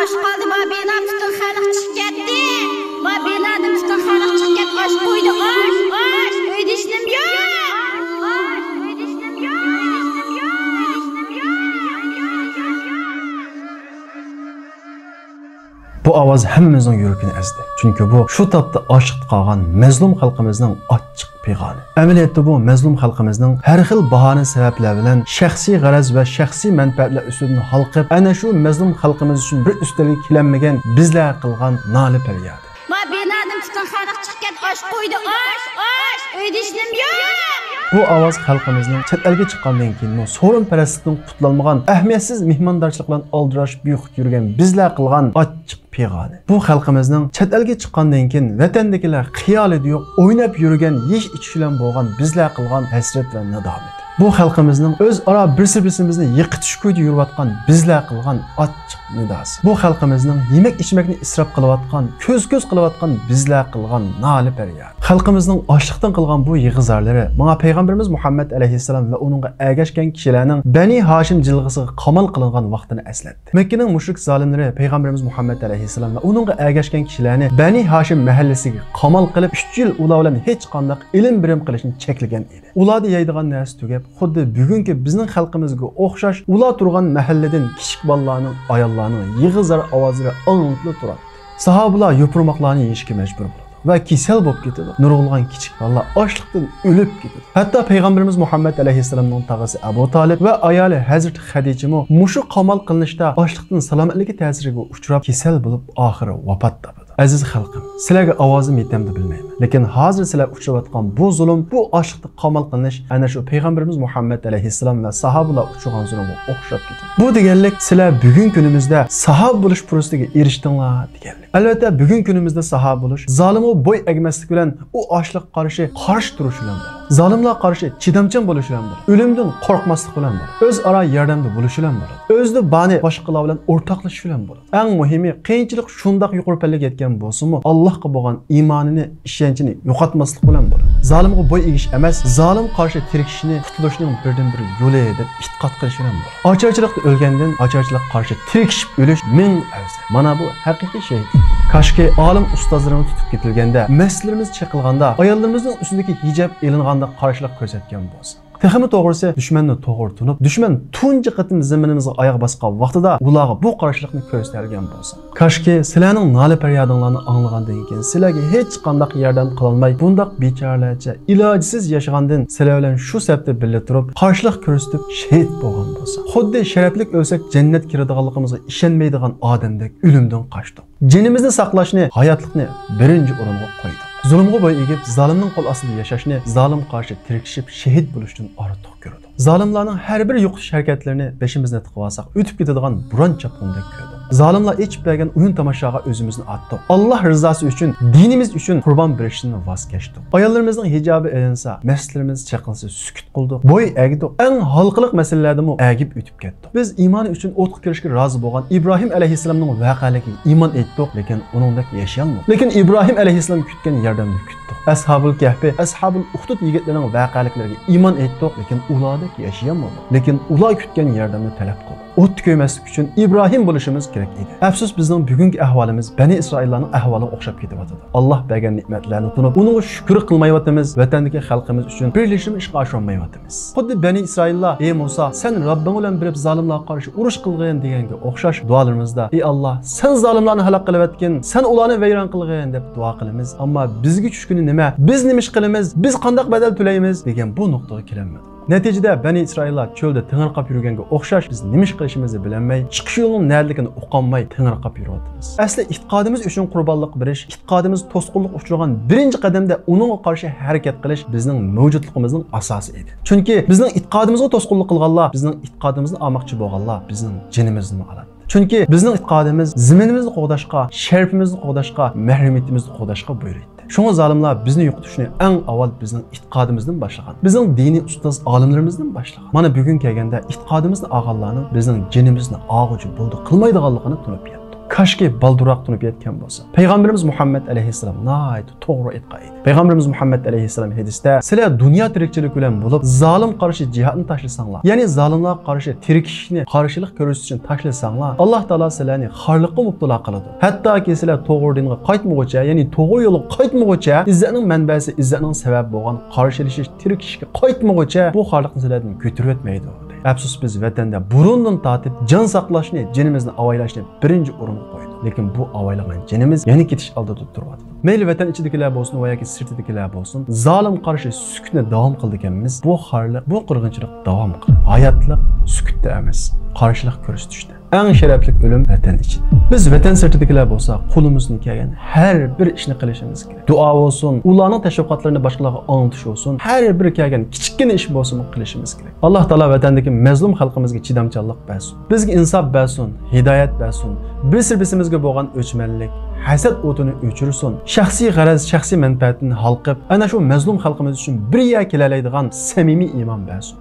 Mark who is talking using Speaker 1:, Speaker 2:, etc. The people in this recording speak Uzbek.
Speaker 1: aş qaldı, ma binam bütün xalq chiqib ketdi. Ma binadan bütün xalq chiqib ketdi, aş qo'ydi, aş. Uyda ishim yo'q.
Speaker 2: Bu ovoz hammamizning yurakini ezdi. Chunki bu shu topda oshiq qolgan mazlum xalqimizning ochiq pig'oni. Amaliyotda bu mazlum xalqimizning har xil bahona sabablar bilan shaxsiy g'araz va shaxsiy manfaatlar ustidan halqib, ana shu mazlum xalqimiz uchun bir ustalga kelanmagan bizlar qilgan noli faryodi.
Speaker 1: Ma binadan bütün xalq chiqib ketdi, aş qo'ydi, aş. Uyda ishim yo'q.
Speaker 2: Bu ovoz xalqimizning chet elga chiqqandan keyin so'rinparastlikdan qutulmagan, ahamiyatsiz mehmondorchilik bilan aldirash buyuq yurgan bizlar qilgan ochiq pig'oni. Bu xalqimizning chet elga chiqqandan keyin vatandagilar xiyolida yo'q, o'ynab yurgan, yesh ichish bilan bo'lgan bizlar qilgan hasrat va nadomat. Bu xalqimizning o'zaro bir-birimizni yiqitish ko'yda yurayotgan bizlar qilgan ochiq nidosi. Bu xalqimizning yemak ichmakni isrof qilayotgan, ko'z qilayotgan bizlar qilgan noli faryod. Xalqimizning ochliqdan qilgan bu yig'izarlari menga payg'ambarimiz Muhammad alayhissalom va uningga ergashgan kishilarning Bani Hashim jilg'isiga qamal qilingan vaqtini eslatdi. Makkaning mushrik zolimlari payg'ambarimiz Muhammad alayhissalom va uningga ergashgan kishilarni Bani Hashim mahallasiga qamal qilib 3 yil ular bilan hech qanday ilm birim qilishni cheklagan edi. Ularda yeydigan narsa tugab, xuddi bugungi bizning xalqimizga o'xshash ular turgan mahalladan kichik bolalarning, ayollarning yig'izar ovozlari anglab turadi. Sahobalar yopirmoqlarni yeyishga majbur bo'ldi va kasal bo'lib ketadi. Nurg'ulgan kichik bolalar ochliqdan o'lib ketadi. Hatto payg'ambarimiz Muhammad alayhissalomning tog'asi Abu Talib va ayoli Hazrat Xadija mo mushu qamal qilinishda ochliqdan salomatligi ta'siriga uchrab kasal bo'lib oxiri vafot topdi. Aziz xalqim, sizlarga ovozim yetamdi bilmayman. Lekin hozir sizlar uchrayotgan bu zulm, bu ochliqda qamal qilinish ana shu payg'ambarimiz Muhammad alayhissalom va sahobalar uchragan zulmga o'xshab ketadi. Bu deganlik sizlar bugun kunimizda sahob bo'lish fursatiga erishdinglar deganlik. Albatta bugun kunimizda sahob bo'lish, zolimga bo'y egmaslik bilan u ochliq qarshi turish bilan bo'ladi. Zolimlar qarshi chidamchan bo'lish bilan bo'ladi. O'limdan qo'rqmaslik bilan bo'ladi. O'zaro yordamda bo'lish bilan bo'ladi. O'zini bani boshqalar bilan o'rtoqlashish bilan bo'ladi. Eng muhimi, qiyinchilik shundoq yuqori pallaga yetgan bo'lsa-mu, Allohga bo'lgan iymonini, ishonchini yo'qotmaslik bilan bo'ladi. Zolimga bo'y egish emas, zolim qarshi tirikishni qutulishning birdan-bir yo'li deb e'tiqod qilish bilan bo'ladi. Ocharchilikda o'lgandan ocharchilik qarshi tirikishib o'lish ming afzal. Mana bu haqiqiy şey. Kaşki olim ustozlarini tutib ketilganda, mas'ullarimiz chaqilganda, ayollarimizning ustidagi hijab elinganda qarshilik ko'rsatgan bo'lsa. Texmi to'g'risi dushmanni to'g'ri tunib, dushman tunji qatim zaminimizga oyoq bosgan vaqtida ularga bu qarshilikni ko'rsatilgan bo'lsa. Kaşki sizlarning noli faryodinglarni anglagandan keyin sizlarga hech qanday yordam qilolmay, bundoq bechoralarcha ilojsiz yashagandan sizlar bilan shu sababda birga turib, qarshilik ko'rsatib shahid bo'lgan bo'lsa. Xuddi sharaflik o'lsak jannat kiradiganligimizga ishonmaydigan odamdek o'limdan qochdik. Jinimizni saqlashni, hayotlikni birinchi o'ringa qo'ydik. Zulmga bo'y egib, zolimning qo'l ostida yashashni, zolim qarshi tirikishib shahid bo'lishdan ortiq ko'rdik. Zolimlarning har bir yo'qish harakatlarini beshimizga tiqib olsak, o'tib ketadigan buron chapqundek ko'rdik. Zolimlar ichib bergan o'yin tomoshaga o'zimizni atdik. Alloh rizosi uchun, dinimiz uchun qurbon berishdan voz kechdik. Ayollarimizning hijobi elinsa, mas'ullarimiz chaqilsa sukut qildik. Bo'y egdik. Eng halqiliq masalalarda egib o'tib ketdik. Biz iymon uchun o'tib kirishga rozi bo'lgan Ibrohim alayhissalomning voqealigiga iymon etdik, lekin uningdek yashayolmadik. Lekin Ibrohim alayhissalom kutgan yordamni kutdik. Ashabul Kahfi, Ashabul Uhdud yigitlarining voqealiklariga iymon etdik, lekin ulardek yashayolmadik. Lekin ular kutgan yordamni talab qildik. O't ko'ymaslik uchun Ibrohim bo'lishimiz kerak edi. Afsus bizning bugungi ahvolimiz Bani Isroillarning ahvoliga o'xshab ketyapti. Alloh bergan ne'matlarni tunib, uningga shukr qilmayotimiz, vatandagi xalqimiz uchun birlashishni ishga oshirmayotimiz. Xuddi Bani Isroillar, "Ey Musa, sen Robbing bilan birib zolimlarga qarshi urush qilgin" deganga o'xshash duolarimizda, "Ey Alloh, sen zolimlarni halok qilayotgan, sen ularni vayron qilgin" deb duo qilamiz. Ammo bizga tushkuni nima? Biz nima ish qilamiz? Biz qanday badal to'laymiz degan bu nuqtaga kelamiz. Natijada Bani Isroillar cho'lda tingirqab yurganga o'xshash biz nima ish qilishimizni bilmay, chiqish yo'lining nerligini uqolmay tingirqab yuryapmiz. Asli e'tiqodimiz uchun qurbonlik berish, e'tiqodimiz to'sqinlik uchragan birinchi qadamda uningga qarshi harakat qilish bizning mavjudligimizning asosi edi. Chunki bizning e'tiqodimizga to'sqinlik qilganlar, bizning e'tiqodimizni olmoqchi bo'lganlar bizning jinimizni oladi. Chunki bizning e'tiqodimiz ziminimizni qo'g'dashga, sharafimizni qo'g'dashga, mahrumiyatimizni qo'g'dashga buyuradi. Şoňa zalimlar bizni yo'qotishni eng avval bizning e'tiqodimizdan boshlagan. Bizning diniy ustoz olimlarimizdan boshlagan. Mana bugun kelganda e'tiqodimizni olganlarning bizning jinimizni og'uchi bo'ldi qilmaydiganligini tunib yetdi. Kaşki balduroq tunib yetgan bo'lsa. Payg'ambarimiz Muhammad alayhissalom nayt to'g'ri aytgan edi. Payg'ambarimiz Muhammad alayhissalom hadisda sizlar dunyo tirikchilik bilan bo'lib, zolim qarshi jihadni tashlasanglar, ya'ni zolimlarga qarshi tirikishni, qarshilik ko'rsatish uchun tashlasanglar, Alloh taolo sizlarni xorliqqa mubtalo qiladi. Hattoki sizlar to'g'ri dinga qaytmoqcha, ya'ni to'g'ri yo'lga qaytmoqcha, izzatning manbasi, izzatning sababi bo'lgan qarshilashish, tirikishga qaytmoqcha bu xorliqni sizlardan ko'tarib o'tmaydi. Afsus biz vatanda burundan tortib jon saqlashni, jinimizni avaylashni birinchi o'ringa qo'ydik. Lekin bu avaylagan jinimiz yana ketish oldida turibdi. Mayli vatan ichidagilar bo'lsin yoki sirtidagilar bo'lsin, zolim qarshi sukutni davom qildiganmiz. Bu xorliq, bu qirg'inchilik davom qiladi. Hayotlik sukutda emas, qarshilik ko'rsatishda. Eng sharafli o'lim vatan ichida. Biz vatan sirtidagilar bo'lsa, qo'limizdan kelgan har bir ishni qilishimiz kerak. Duo bo'lsin, ularning tashviqotlarini boshqalarga anglatish bo'lsin, har bir kelgan kichikgina ish bo'lsin qilishimiz kerak. Alloh taolo vatandagi mazlum xalqimizga chidamchanlik bersin. Bizga insof bersin, hidoyat bersin. Bir-birimizga bo'lgan o'chmanlik, hasad o'tini o'chirsin. Shaxsiy g'araz, shaxsiy manfaatini halqib, ana shu mazlum xalqimiz uchun bir yer kelalaydigan samimiy iymon bersin.